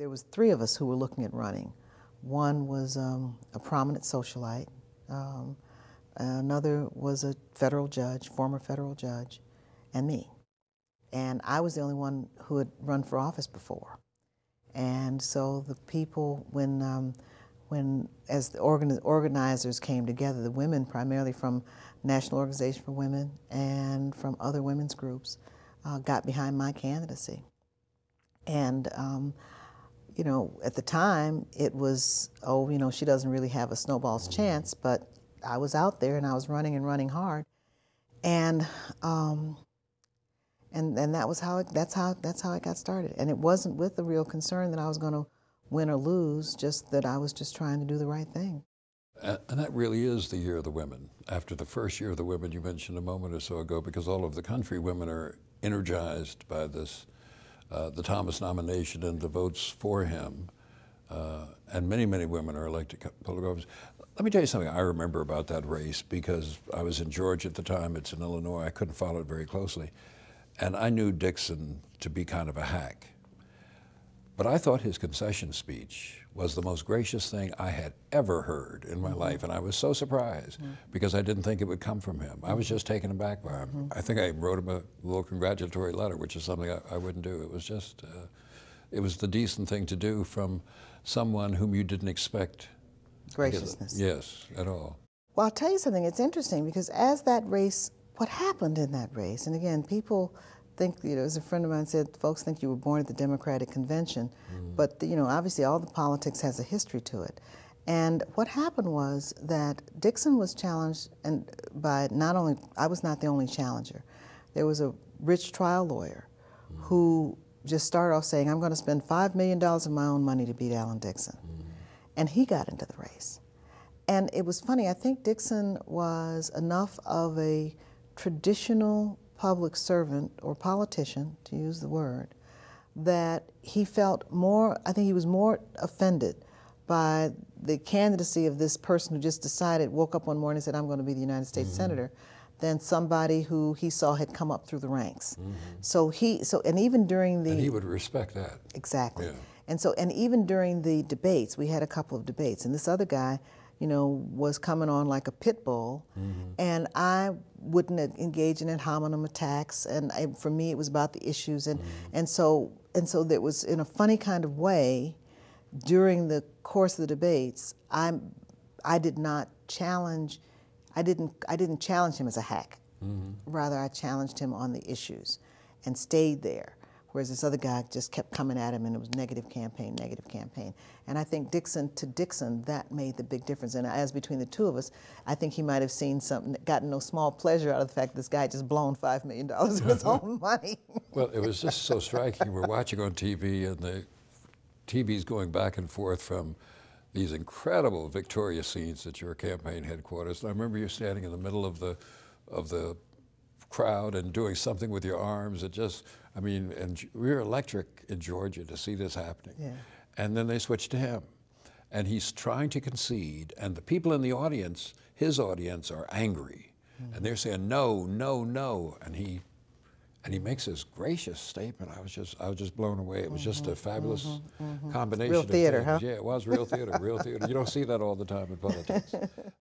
there was three of us who were looking at running. One was a prominent socialite. Another was a federal judge, former federal judge, and me. And I was the only one who had run for office before. And so the people, as the organizers came together, the women primarily from National Organization for Women and from other women's groups, got behind my candidacy. And you know, at the time it was, oh, you know, she doesn't really have a snowball's chance, but I was out there and I was running and running hard. And that was that's how it got started. And it wasn't with the real concern that I was going to win or lose, just that I was just trying to do the right thing. And that really is the year of the women. After the first year of the women you mentioned a moment or so ago, because all over the country women are energized by this, the Thomas nomination and the votes for him. And many, many women are elected public office. Let me tell you something I remember about that race, because I was in Georgia at the time, it's in Illinois, I couldn't follow it very closely. And I knew Dixon to be kind of a hack. But I thought his concession speech was the most gracious thing I had ever heard in my life, and I was so surprised because I didn't think it would come from him. I was just taken aback by him. I think I wrote him a little congratulatory letter, which is something I wouldn't do. It was just, it was the decent thing to do from someone whom you didn't expect. Graciousness. Yes, at all. Well, I'll tell you something, it's interesting because as that race, what happened in that race, and again, people think, you know, as a friend of mine said, folks think you were born at the Democratic Convention, but, you know, obviously all the politics has a history to it. And what happened was that Dixon was challenged, and by not only, I was not the only challenger. There was a rich trial lawyer who just started off saying, I'm going to spend $5 million of my own money to beat Alan Dixon. And he got into the race. And it was funny, I think Dixon was enough of a traditional public servant or politician, to use the word, that he felt more, I think he was more offended by the candidacy of this person who just decided, woke up one morning and said, I'm going to be the United States Senator, than somebody who he saw had come up through the ranks. And even during the... And he would respect that. Exactly. Yeah. And even during the debates, we had a couple of debates, and this other guy, you know, was coming on like a pit bull, and I wouldn't engage in ad hominem attacks, and for me it was about the issues, and so there was, in a funny kind of way, during the course of the debates, I didn't challenge him as a hack. Rather, I challenged him on the issues and stayed there. Whereas this other guy just kept coming at him, and it was negative campaign, negative campaign. And I think Dixon, that made the big difference. And as between the two of us, I think he might have seen something, gotten no small pleasure out of the fact that this guy just blown $5 million of his own money. Well, it was just so striking. We're watching on TV, and the TV's going back and forth from these incredible victorious scenes at your campaign headquarters. And I remember you standing in the middle of the crowd and doing something with your arms. It just, I mean, and we were electric in Georgia to see this happening. Yeah. And then they switched to him. And he's trying to concede, and the people in the audience, his audience, are angry. And they're saying, no, no, no. And he makes this gracious statement. I was just blown away. It was just a fabulous combination real theater, of things. Huh? Yeah, it was real theater, real theater. You don't see that all the time in politics.